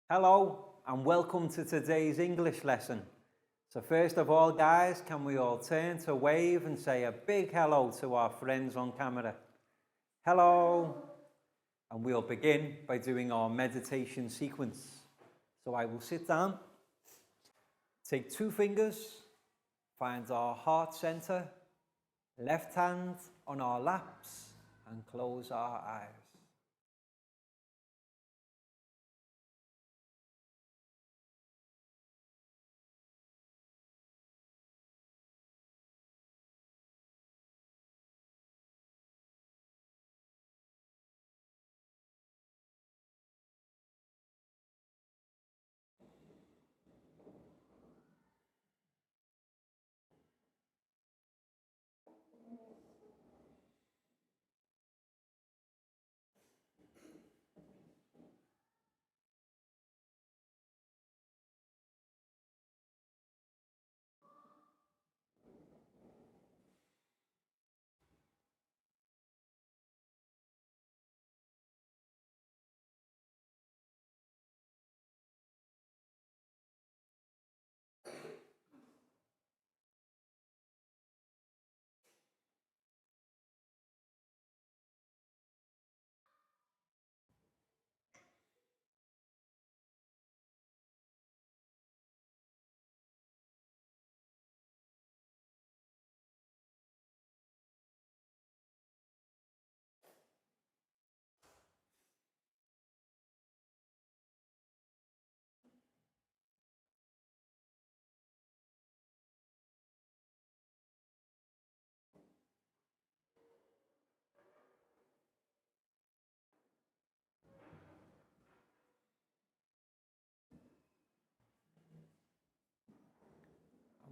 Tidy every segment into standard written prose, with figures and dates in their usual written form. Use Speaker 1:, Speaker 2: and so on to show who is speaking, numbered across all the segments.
Speaker 1: Hello and welcome to today's English lesson. So first of all, guys, can we all turn to wave and say a big hello to our friends on camera? Hello. And we'll begin by doing our meditation sequence. So I will sit down, take 2 fingers, find our heart center, left hand on our laps and close our eyes.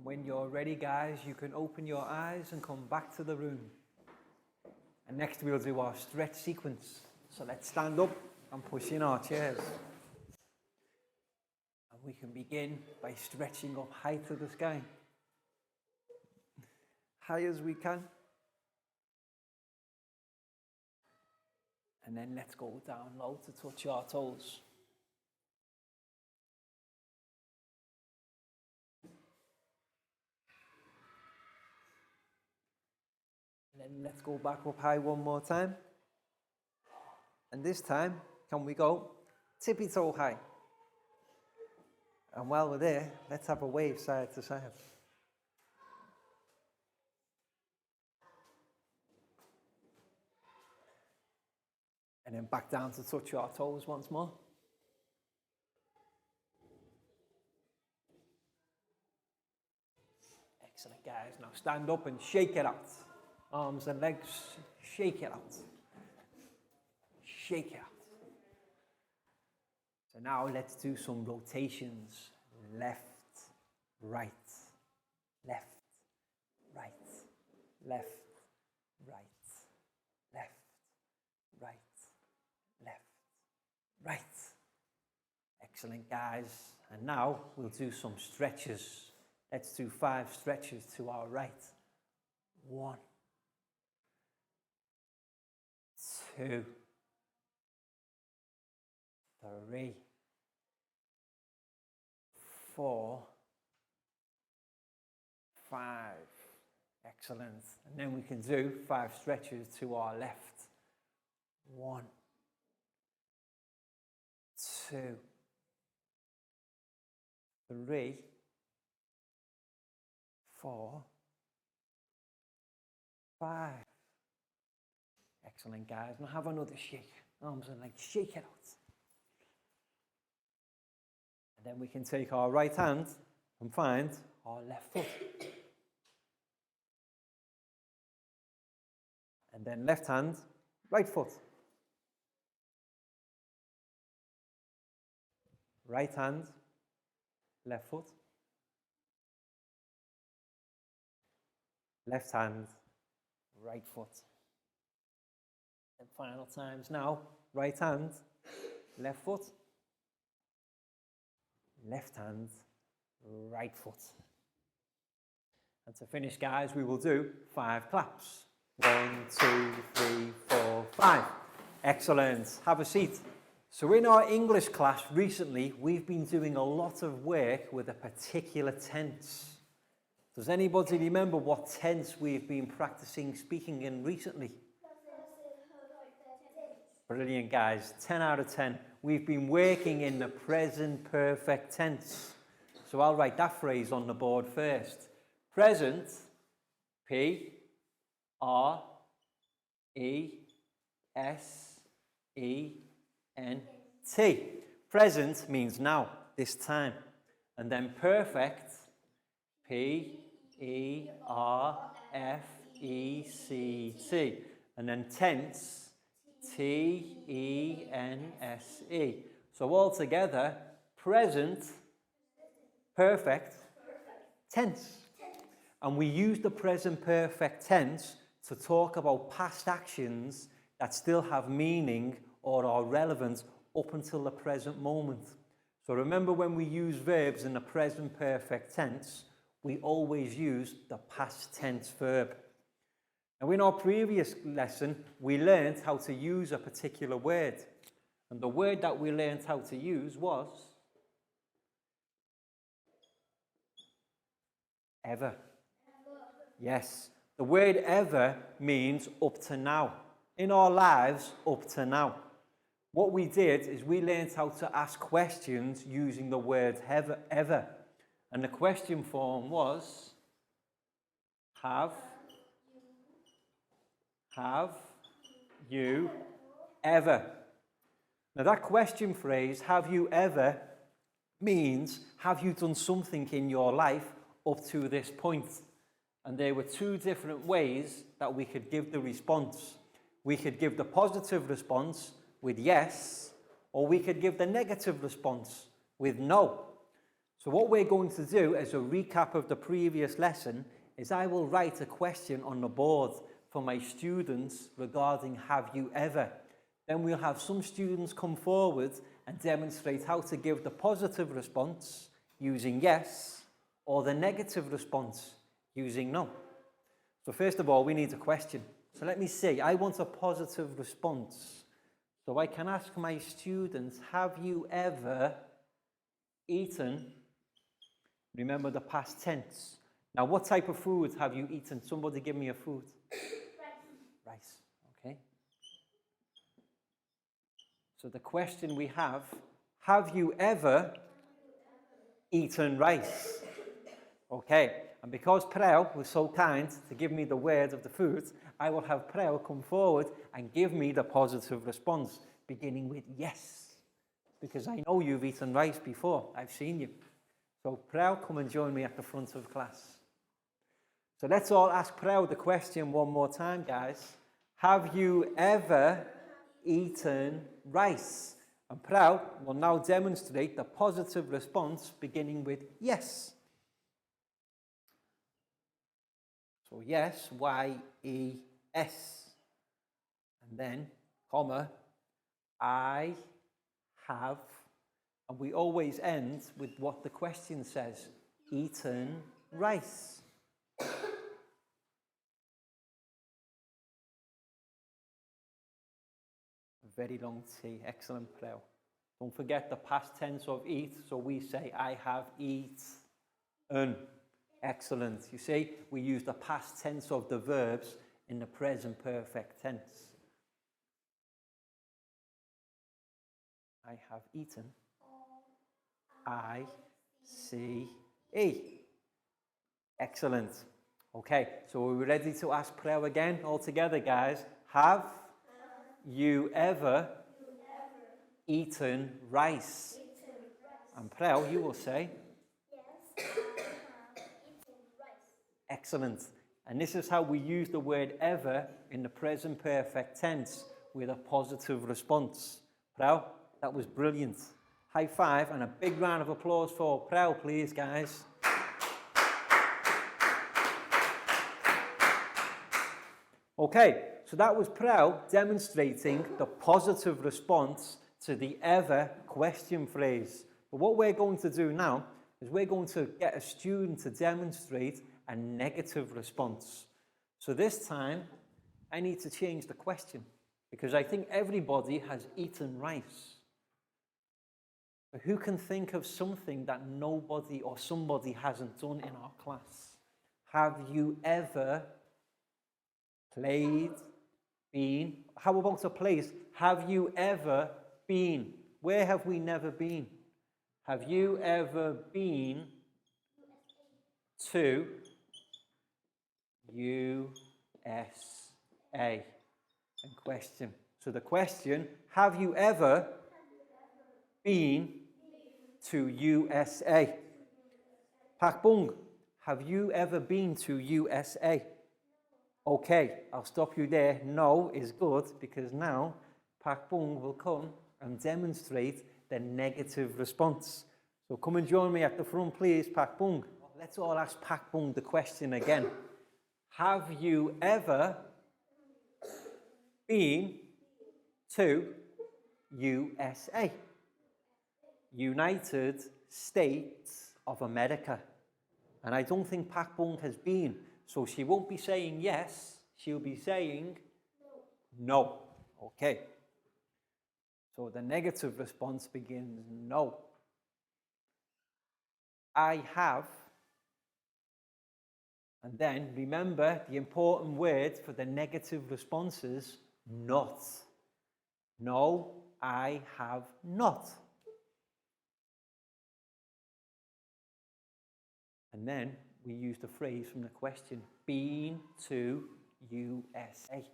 Speaker 1: When you're ready, guys, you can open your eyes and come back to the room. And next we'll do our stretch sequence. So let's stand up and push in our chairs. And we can begin by stretching up high to the sky. High as we can. And then let's go down low to touch our toes. And then let's go back up high one more time. And this time, can we go tippy toe high? And while we're there, let's have a wave side to side. And then back down to touch our toes once more. Excellent, guys. Now stand up and shake it out. Arms and legs, shake it out. Shake it out. So now let's do some rotations. Left, right, left, right, left, right, left, right, left, right. Excellent, guys. And now we'll do some stretches. Let's do 5 stretches to our right. 1, 2, 3, 4, 5. Excellent. And then we can do 5 stretches to our left. 1, 2, 3, 4, 5. Excellent, guys. Now have another shake. Arms and legs, shake it out. And then we can take our right hand and find our left foot. And then left hand, right foot. Right hand, left foot. Left hand, right foot. And final times now, right hand, left foot. Left hand, right foot. And to finish, guys, we will do 5 claps. 1, 2, 3, 4, 5. Excellent. Have a seat. So in our English class recently, we've been doing a lot of work with a particular tense. Does anybody remember what tense we've been practicing speaking in recently? Brilliant, guys. 10 out of 10. We've been working in the present perfect tense. So I'll write that phrase on the board first. Present, P-R-E-S-E-N-T. Present means now, this time. And then perfect, P-E-R-F-E-C-T. And then tense, T-E-N-S-E. So all together, present, perfect, tense. And we use the present perfect tense to talk about past actions that still have meaning or are relevant up until the present moment. So remember, when we use verbs in the present perfect tense, we always use the past tense verb. Now, in our previous lesson, we learned how to use a particular word. And the word that we learned how to use was ever. Yes, the word ever means up to now. In our lives, up to now. What we did is we learned how to ask questions using the word ever. And the question form was, have you ever? Now that question phrase, have you ever, means, have you done something in your life up to this point? And there were two different ways that we could give the response. We could give the positive response with yes, or we could give the negative response with no. So what we're going to do as a recap of the previous lesson is I will write a question on the board for my students regarding have you ever. Then we'll have some students come forward and demonstrate how to give the positive response using yes, or the negative response using no. So first of all, we need a question. So let me see, I want a positive response. So I can ask my students, have you ever eaten? Remember the past tense. Now, what type of food have you eaten? Somebody give me a food. Rice, okay. So the question we have you ever eaten rice? Okay, and because Prel was so kind to give me the word of the food, I will have Prel come forward and give me the positive response, beginning with yes, because I know you've eaten rice before. I've seen you. So Prel, come and join me at the front of class. So let's all ask Prel the question one more time, guys. Have you ever eaten rice? And Prel will now demonstrate the positive response, beginning with yes. So yes, Y-E-S. And then, comma, I have, and we always end with what the question says, eaten rice. Very long T, excellent, Prel. Don't forget the past tense of eat, so we say I have eaten. Excellent. You see, we use the past tense of the verbs in the present perfect tense. I have eaten. I-C-E. Excellent. Okay, so are we ready to ask Prel again all together, guys? Have you ever eaten rice? And Prel, you will say? Yes, I have eaten rice. Excellent. And this is how we use the word ever in the present perfect tense with a positive response. Prel, that was brilliant. High five and a big round of applause for Prel, please, guys. Okay, so that was Prel demonstrating the positive response to the ever question phrase. But what we're going to do now is we're going to get a student to demonstrate a negative response. So this time, I need to change the question because I think everybody has eaten rice. But who can think of something that nobody or somebody hasn't done in our class? Have you ever played, been? How about a place? Have you ever been? Where have we never been? Have you ever been to USA? And question. So the question, have you ever been to USA? Pak Bung, have you ever been to USA? Okay, I'll stop you there. No is good, because now Pak Bung will come and demonstrate the negative response. So come and join me at the front, please, Pak Bung. Let's all ask Pak Bung the question again. Have you ever been to USA? United States of America. And I don't think Pak Bung has been. So she won't be saying yes, she'll be saying no. Okay. So the negative response begins no. I have. And then remember the important word for the negative response is not. No, I have not. And then we use the phrase from the question, been to USA.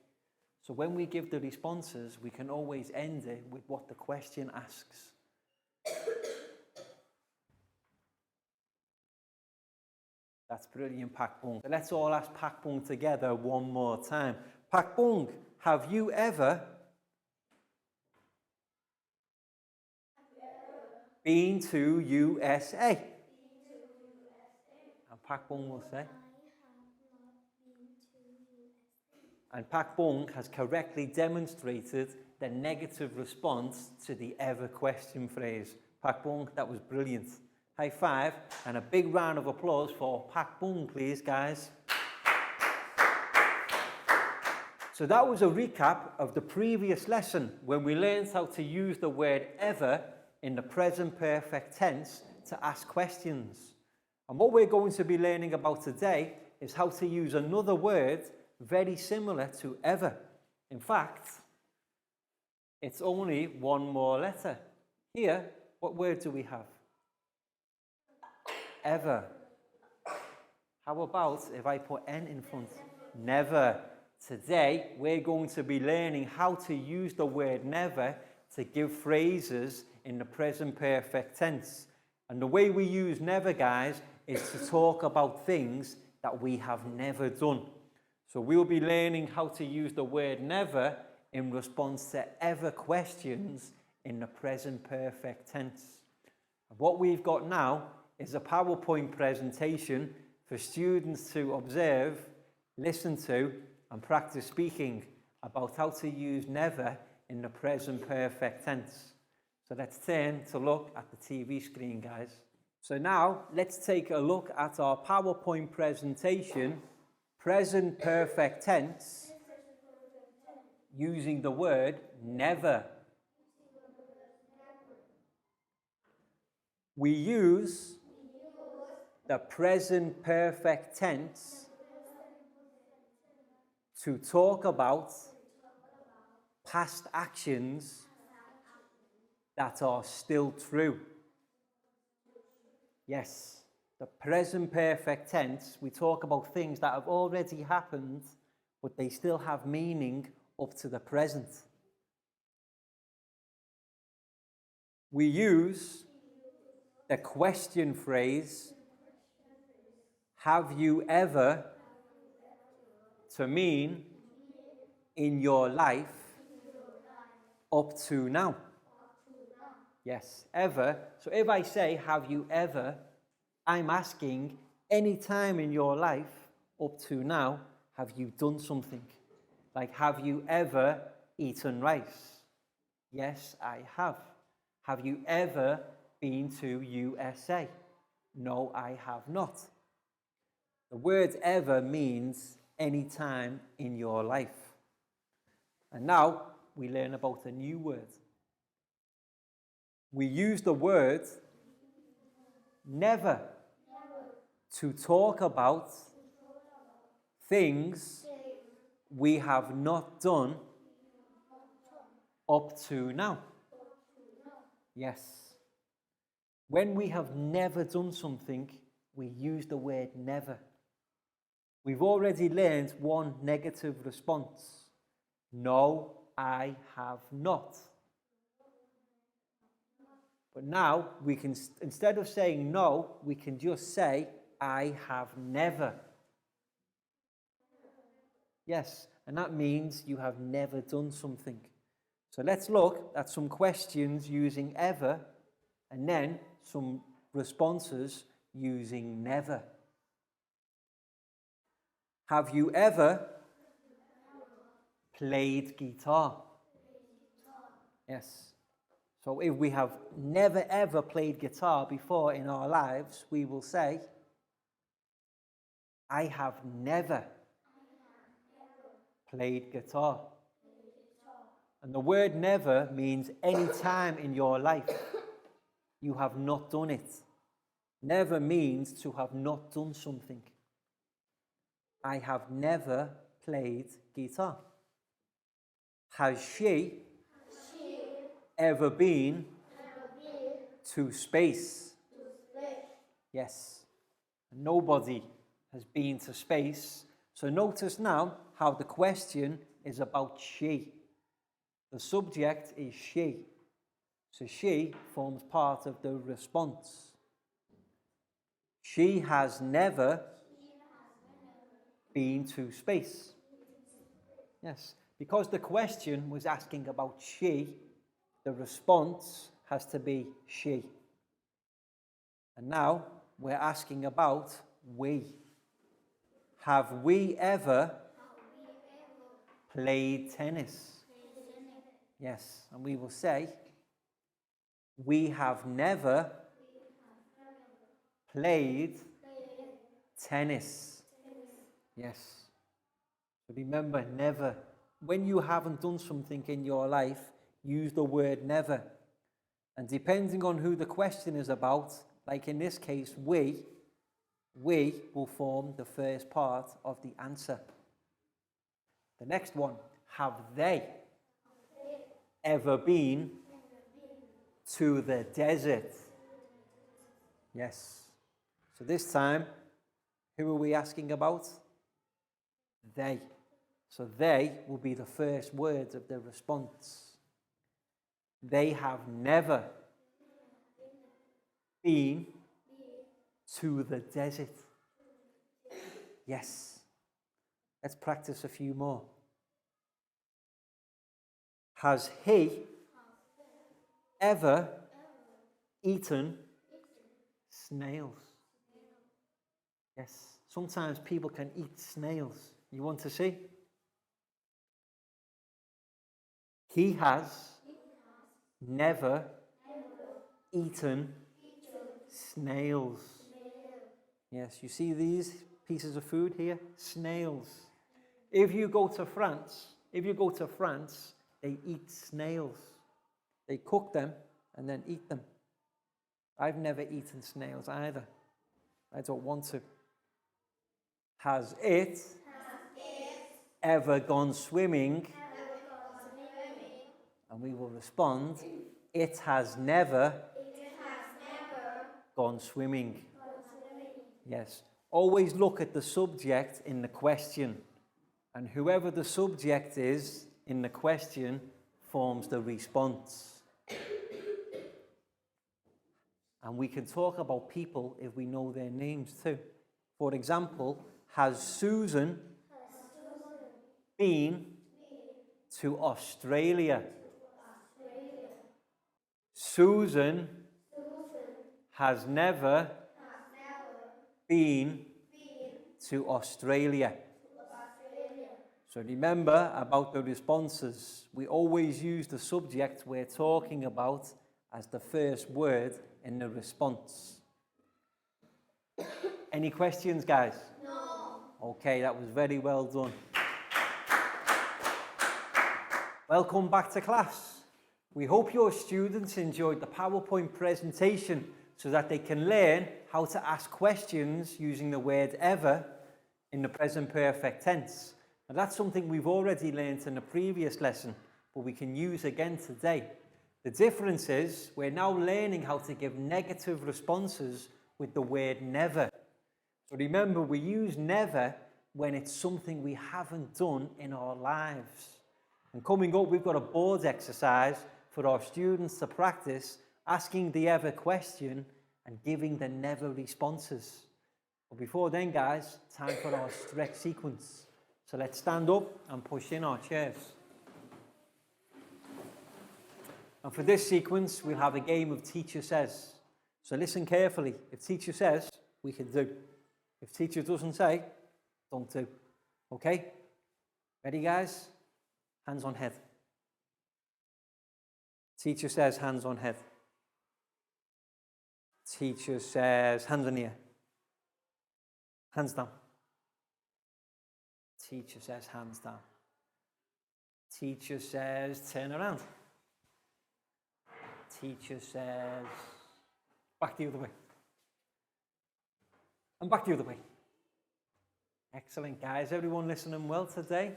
Speaker 1: So when we give the responses, we can always end it with what the question asks. That's brilliant, Pak Bung. Let's all ask Pak Bung together one more time. Pak Bung, have you ever been to USA? And Pak Bung will say, and Pak Bung has correctly demonstrated the negative response to the ever question phrase. Pak Bung, that was brilliant. High five and a big round of applause for Pak Bung, please, guys. So that was a recap of the previous lesson when we learned how to use the word ever in the present perfect tense to ask questions. And what we're going to be learning about today is how to use another word very similar to ever. In fact, it's only one more letter. Here, what word do we have? Ever. How about if I put N in front? Never. Today, we're going to be learning how to use the word never to give phrases in the present perfect tense. And the way we use never, guys, is to talk about things that we have never done. So we'll be learning how to use the word never in response to ever questions in the present perfect tense. And what we've got now is a PowerPoint presentation for students to observe, listen to, and practice speaking about how to use never in the present perfect tense. So let's turn to look at the TV screen, guys. So now let's take a look at our PowerPoint presentation, present perfect tense, using the word never. We use the present perfect tense to talk about past actions that are still true. Yes, the present perfect tense, we talk about things that have already happened, but they still have meaning up to the present. We use the question phrase, have you ever, to mean in your life up to now. Yes, ever. So if I say, have you ever, I'm asking, any time in your life up to now, have you done something? Like, have you ever eaten rice? Yes, I have. Have you ever been to USA? No, I have not. The word ever means any time in your life. And now we learn about a new word. We use the word never to talk about things we have not done up to now. Yes. When we have never done something, we use the word never. We've already learned one negative response. No, I have not. But now we can, instead of saying no, we can just say, I have never. Yes, and that means you have never done something. So let's look at some questions using ever and then some responses using never. Have you ever played guitar? Yes. So if we have never ever played guitar before in our lives, we will say, I have never played guitar. And the word never means any time in your life you have not done it. Never means to have not done something. I have never played guitar. Has she ever been to space? Yes. Nobody has been to space. So notice now how the question is about she. The subject is she. So she forms part of the response. She has never been to space. Yes, because the question was asking about she, the response has to be she. And now we're asking about we. Have we ever played tennis? Yes, and we will say, we have never played tennis. Yes. Remember, never. When you haven't done something in your life, use the word never. And depending on who the question is about, like in this case, we will form the first part of the answer. The next one, have they ever been to the desert? Yes. So this time, who are we asking about? They. So they will be the first words of the response. They have never been to the desert. Yes. Let's practice a few more. Has he ever eaten snails? Yes. Sometimes people can eat snails. You want to see? He has never eaten snails. Yes, you see these pieces of food here? Snails. If you go to France, they eat snails. They cook them and then eat them. I've never eaten snails either. I don't want to. Has it ever gone swimming? And we will respond, it has never gone swimming. Yes. Always look at the subject in the question. And whoever the subject is in the question forms the response. And we can talk about people if we know their names too. For example, has Susan been to Australia? Susan has never been to Australia. So remember about the responses. We always use the subject we're talking about as the first word in the response. Any questions, guys? No. Okay, that was very well done. Welcome back to class. We hope your students enjoyed the PowerPoint presentation so that they can learn how to ask questions using the word ever in the present perfect tense. And that's something we've already learned in the previous lesson, but we can use again today. The difference is we're now learning how to give negative responses with the word never. So remember, we use never when it's something we haven't done in our lives. And coming up, we've got a board exercise for our students to practice asking the ever question and giving the never responses. But before then, guys, time for our stretch sequence. So let's stand up and push in our chairs. And for this sequence, we'll have a game of Teacher Says. So listen carefully. If Teacher says, we can do. If Teacher doesn't say, don't do. Okay? Ready, guys? Hands on head. Teacher says, hands on head. Teacher says, hands on ear. Hands down. Teacher says, hands down. Teacher says, turn around. Teacher says, back the other way. And back the other way. Excellent, guys. Everyone listening well today?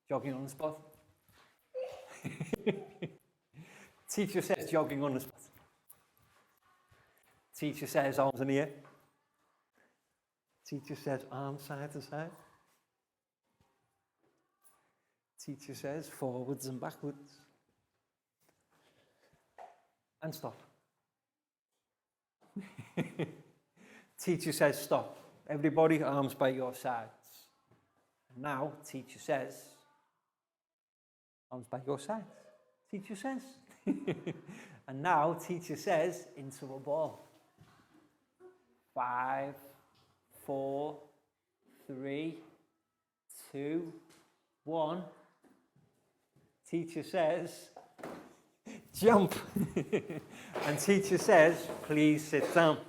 Speaker 1: Jogging on the spot. Teacher says, jogging on the spot. Teacher says, arms in the air. Teacher says, arms side to side. Teacher says, forwards and backwards. And stop. Teacher says, stop. Everybody, arms by your sides. And now, teacher says, arms by your sides. Teacher says. And now, teacher says, into a ball. 5, 4, 3, 2, 1. Teacher says, jump. And teacher says, please sit down.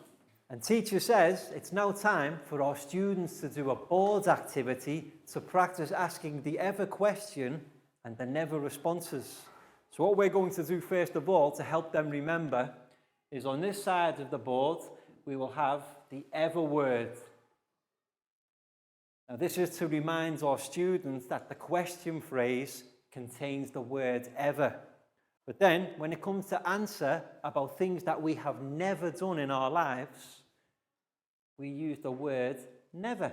Speaker 1: And teacher says, it's now time for our students to do a board activity to practice asking the ever question and the never responses. So what we're going to do first of all to help them remember is on this side of the board, we will have the ever word. Now this is to remind our students that the question phrase contains the word ever. But then when it comes to answer about things that we have never done in our lives, we use the word never.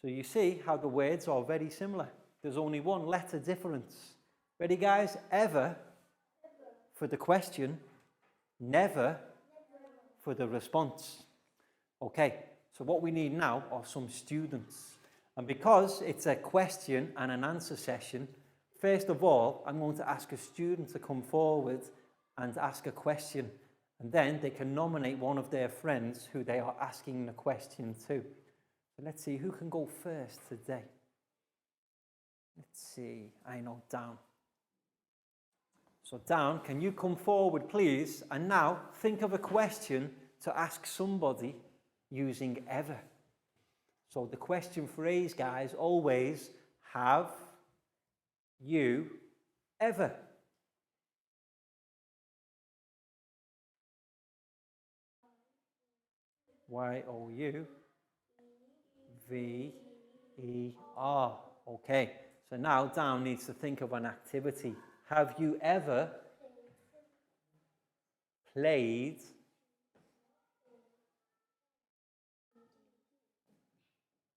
Speaker 1: So you see how the words are very similar. There's only one letter difference. Ready, guys? Ever for the question, never for the response. Okay, so what we need now are some students. And because it's a question and an answer session, first of all, I'm going to ask a student to come forward and ask a question. And then they can nominate one of their friends who they are asking the question to. So let's see, who can go first today? Let's see, I know, Dan. So Dan, can you come forward, please? And now think of a question to ask somebody using ever. So the question phrase, guys, always, have you ever? Y-O-U-V-E-R. Okay, so now Dan needs to think of an activity. Have you ever played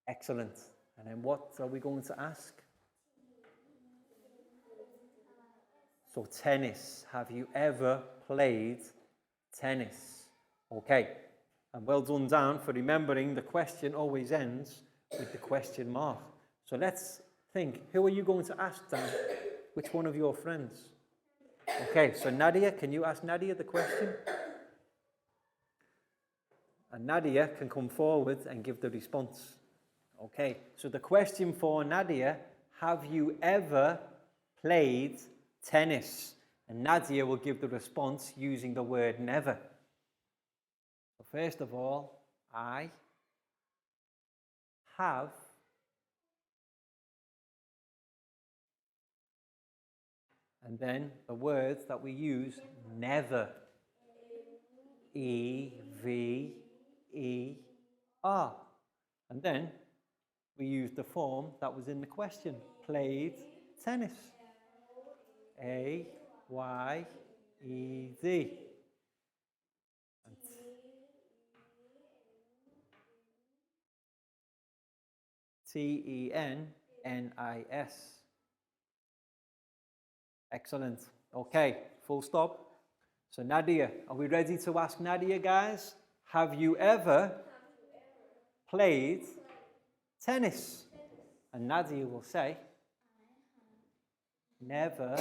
Speaker 1: excellent. And then what are we going to ask? So tennis. Have you ever played tennis? Okay. And well done, Dan, for remembering the question always ends with the question mark. So let's think. Who are you going to ask, Dan? Which one of your friends? Okay, so Nadia, can you ask Nadia the question? And Nadia can come forward and give the response. Okay, so the question for Nadia, have you ever played tennis? And Nadia will give the response using the word never. So first of all, I have And then the word that we use, never. E-V-E-R. And then we use the form that was in the question, played tennis. A-Y-E-D. T-E-N-N-I-S. Excellent. Okay, full stop. So Nadia, are we ready to ask Nadia, guys? Have you ever played tennis? And Nadia will say, never.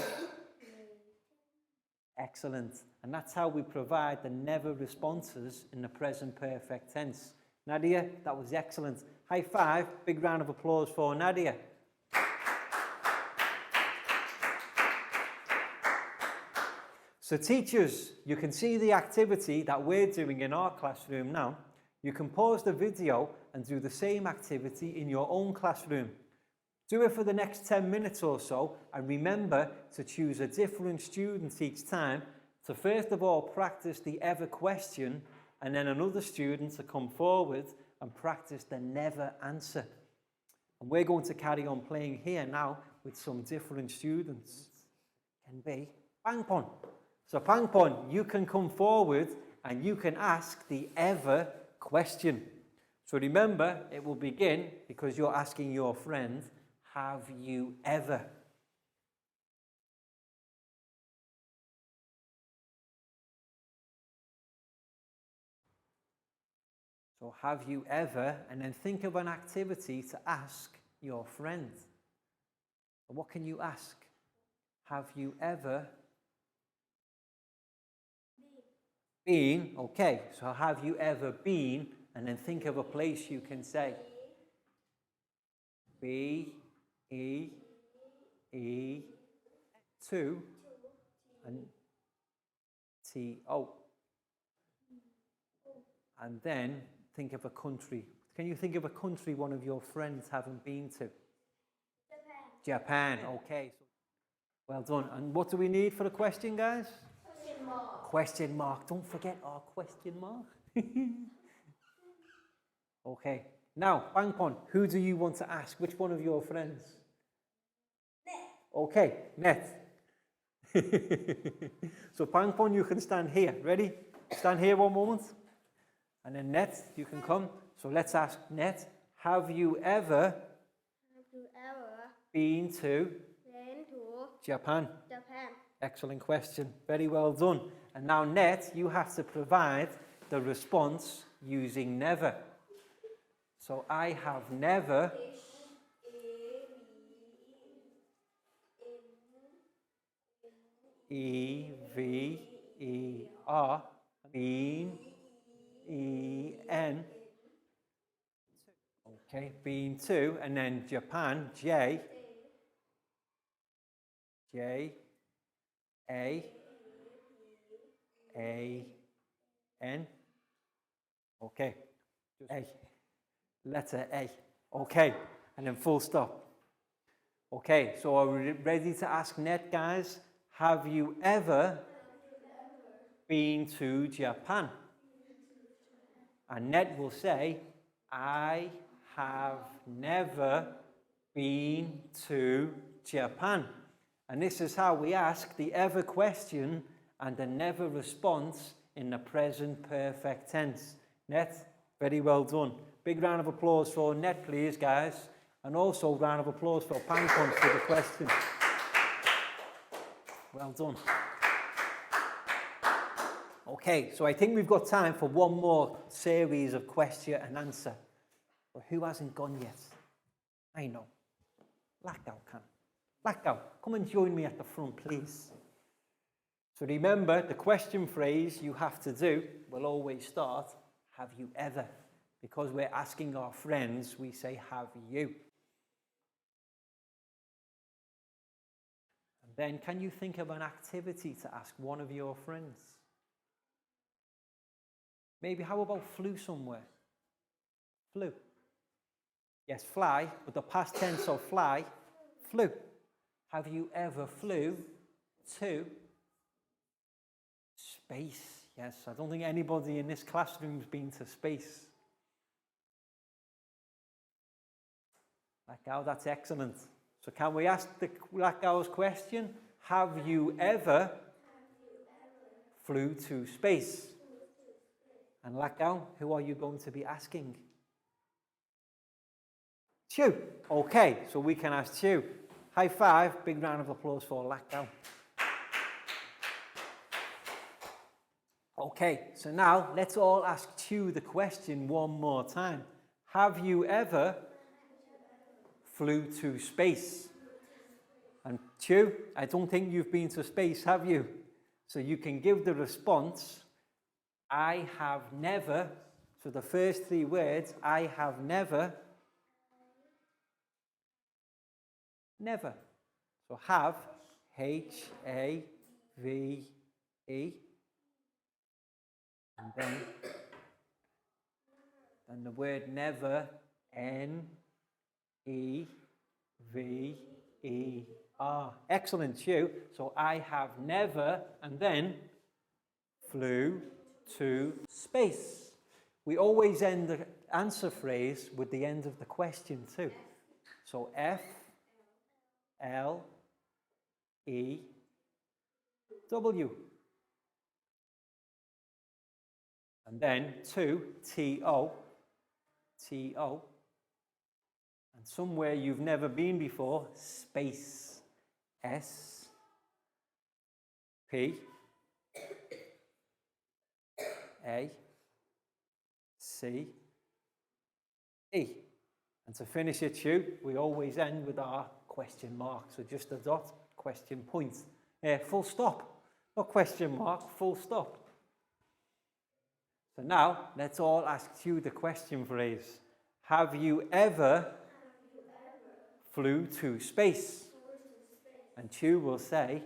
Speaker 1: Excellent. And that's how we provide the never responses in the present perfect tense. Nadia, that was excellent. High five, big round of applause for Nadia. So teachers, you can see the activity that we're doing in our classroom now. You can pause the video and do the same activity in your own classroom. Do it for the next 10 minutes or so, and remember to choose a different student each time to first of all practice the ever question, and then another student to come forward and practice the never answer. And we're going to carry on playing here now with some different students. Can be Pangpon. So Pangpon, you can come forward and you can ask the ever question. So remember, it will begin because you're asking your friend, have you ever? So have you ever, and then think of an activity to ask your friend. What can you ask? Have you ever been? Okay, so have you ever been, and then think of a place you can say. B, E, E, 2, and T, O. And then think of a country. Can you think of a country one of your friends haven't been to? Japan, okay. Well done. And what do we need for the question, guys?
Speaker 2: Question mark.
Speaker 1: Question mark. Don't forget our question mark. Okay. Now, Pangpon, who do you want to ask? Which one of your friends?
Speaker 2: Net.
Speaker 1: Okay, Net. So Pangpon, you can stand here. Ready? Stand here one moment. And then Net, you can come. So let's ask Net, have you ever been to Japan?
Speaker 2: Japan?
Speaker 1: Excellent question. Very well done. And now, Net, you have to provide the response using never. So I have never E-V-E-R been E-N. Okay, been to, and then Japan, J, J, A, A, N. Okay, A, letter A. Okay, and then full stop. Okay, so are we ready to ask Net, guys? Have you ever been to Japan? And Net will say, I have never been to Japan. And this is how we ask the ever question and the never response in the present perfect tense. Net, very well done. Big round of applause for Net, please, guys. And also a round of applause for Pangpon for the question. Well done. Okay, so I think we've got time for one more series of question and answer. But who hasn't gone yet? I know. Lackout can. Lackout, come and join me at the front, please. So remember, the question phrase you have to do will always start, have you ever? Because we're asking our friends, we say, have you? And then can you think of an activity to ask one of your friends? Maybe how about flew somewhere? Flew. Yes, fly, but the past tense of fly, flew. Have you ever flew to space. Yes, I don't think anybody in this classroom's been to space. Lakau, that's excellent. So can we ask the Lakau's question? Have you ever flew to space? And Lakau, who are you going to be asking? Chu. Okay, so we can ask Chu. High five, big round of applause for Lakau. Okay, so now let's all ask Chu the question one more time. Have you ever flew to space? And Chu, I don't think you've been to space, have you? So you can give the response, I have never. So the first three words, I have never. Never. So have, H-A-V-E. And then the word never, N-E-V-E-R. Excellent, Chu. So I have never, and then flew to space. We always end the answer phrase with the end of the question too. So F, L, E, W. And then to, T-O, T-O. And somewhere you've never been before, space, S, P, A, C, E. And to finish it, Chu, we always end with our question mark. So just a dot, question point. Full stop. Not question mark, full stop. So now, let's all ask you the question phrase. Have you ever flew to space? And Chu will say,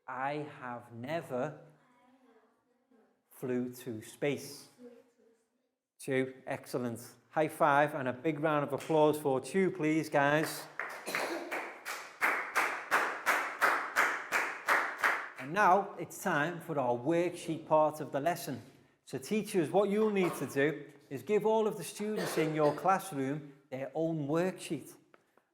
Speaker 1: I have never flew to space. Chu, excellent. High five and a big round of applause for Chu, please, guys. And now it's time for our worksheet part of the lesson. So teachers, what you'll need to do is give all of the students in your classroom their own worksheet.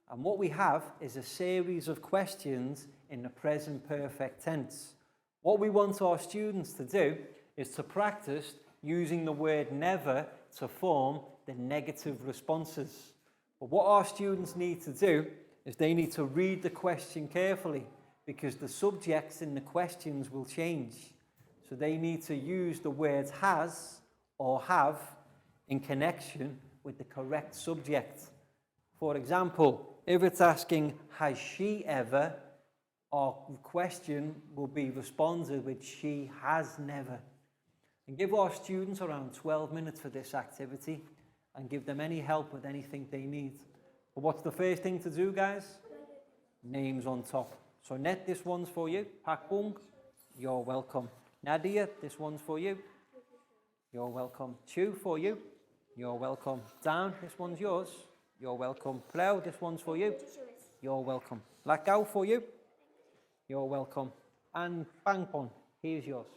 Speaker 1: And what we have is a series of questions in the present perfect tense. What we want our students to do is to practice using the word never to form the negative responses. But what our students need to do is they need to read the question carefully, because the subjects in the questions will change. So they need to use the words has or have in connection with the correct subject. For example, if it's asking, has she ever, our question will be responded with she has never. And give our students around 12 minutes for this activity and give them any help with anything they need. But what's the first thing to do, guys? Names on top. So Net, this one's for you. Pakbong, you're welcome. Nadia, this one's for you. You're welcome. Chu, for you. You're welcome. Dan, this one's yours. You're welcome. Plow, this one's for you. You're welcome. Lakau, for you. You're welcome. And Bangpon, here's yours.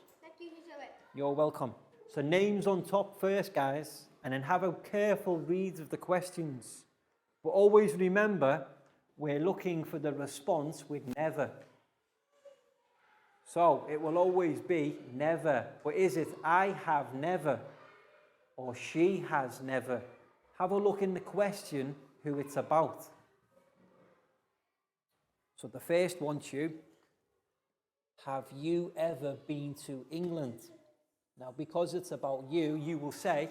Speaker 1: You're welcome. So names on top first, guys, and then have a careful read of the questions. But always remember, we're looking for the response with never. So it will always be never. But is it I have never or she has never? Have a look in the question who it's about. So the first one, Chu, have you ever been to England? Now, because it's about you, you will say,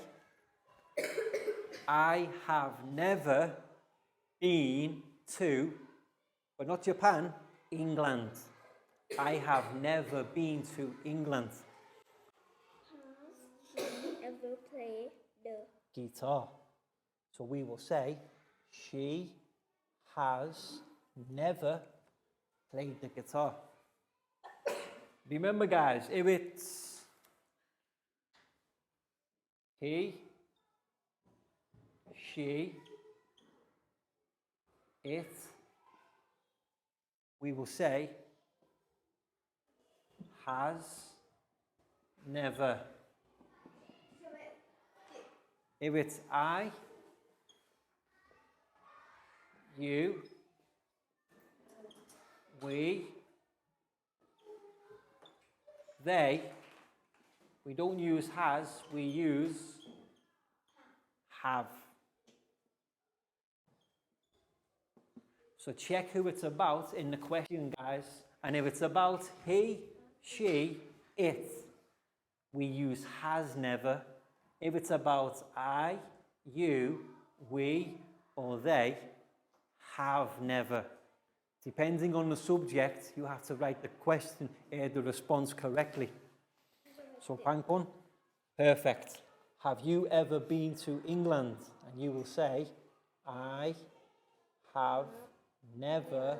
Speaker 1: I have never been to, but not Japan, England. I have never been to England.
Speaker 2: Has she ever played the
Speaker 1: Guitar. So we will say, she has never played the guitar. Remember, guys, if it's he, she, it, we will say has never. If it's I, you, we, they, we don't use has, we use have. So check who it's about in the question, guys. And if it's about he, she, it, we use has never. If it's about I, you, we, or they, have never. Depending on the subject, you have to write the question, the response correctly. So, Pankun, perfect. Have you ever been to England? And you will say, I have never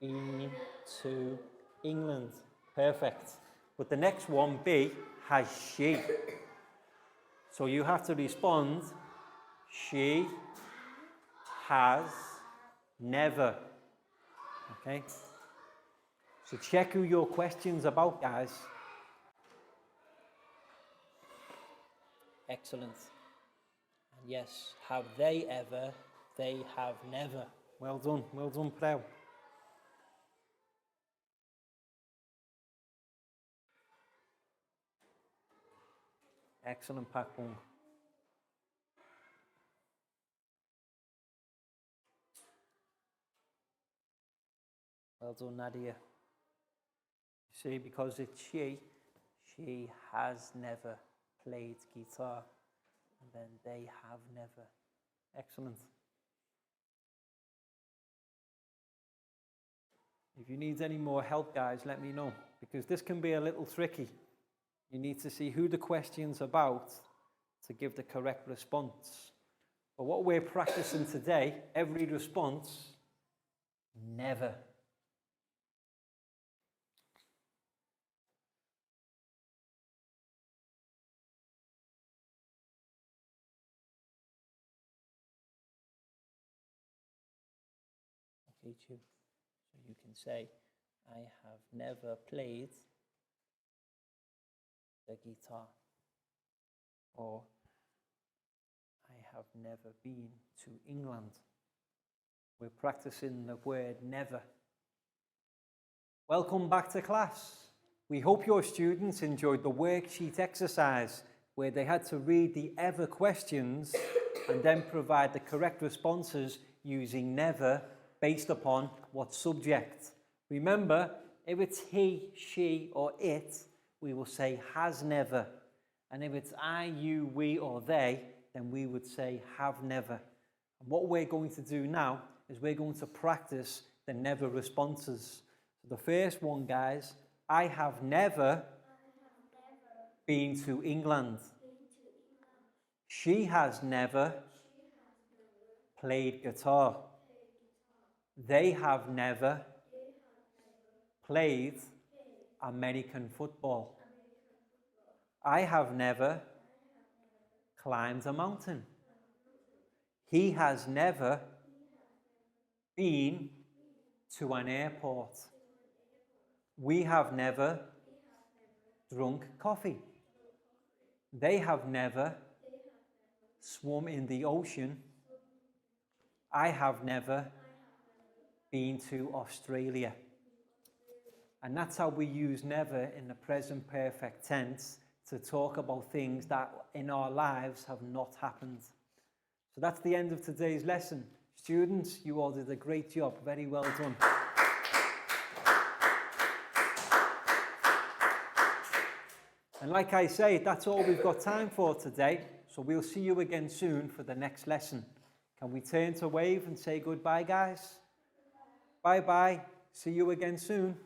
Speaker 1: been to England. Perfect. But the next one, B, has she. So you have to respond, she has never. Okay? So check who your question's about, guys. Excellent. And yes, have they ever? They have never. Well done, Prau. Excellent, Pakpong. Well done, Nadia. You see, because it's she has never played guitar, and then they have never. Excellent. If you need any more help, guys, let me know, because this can be a little tricky. You need to see who the question's about to give the correct response. But what we're practicing today, every response, never. Okay, Chu. So you can say, I have never played the guitar, or I have never been to England. We're practicing the word never. Welcome back to class. We hope your students enjoyed the worksheet exercise where they had to read the ever questions and then provide the correct responses using never based upon what subject. Remember, if it's he, she, or it, we will say has never. And if it's I, you, we, or they, then we would say have never. And what we're going to do now is we're going to practice the never responses. So the first one, guys, I have never been to England. She has never played guitar. They have never played American football. I have never climbed a mountain. He has never been to an airport. We have never drunk coffee. They have never swum in the ocean. I have never been to Australia. And that's how we use never in the present perfect tense to talk about things that in our lives have not happened. So that's the end of today's lesson. Students, you all did a great job. Very well done. And like I say, that's all we've got time for today. So we'll see you again soon for the next lesson. Can we turn to wave and say goodbye, guys? Bye-bye. See you again soon.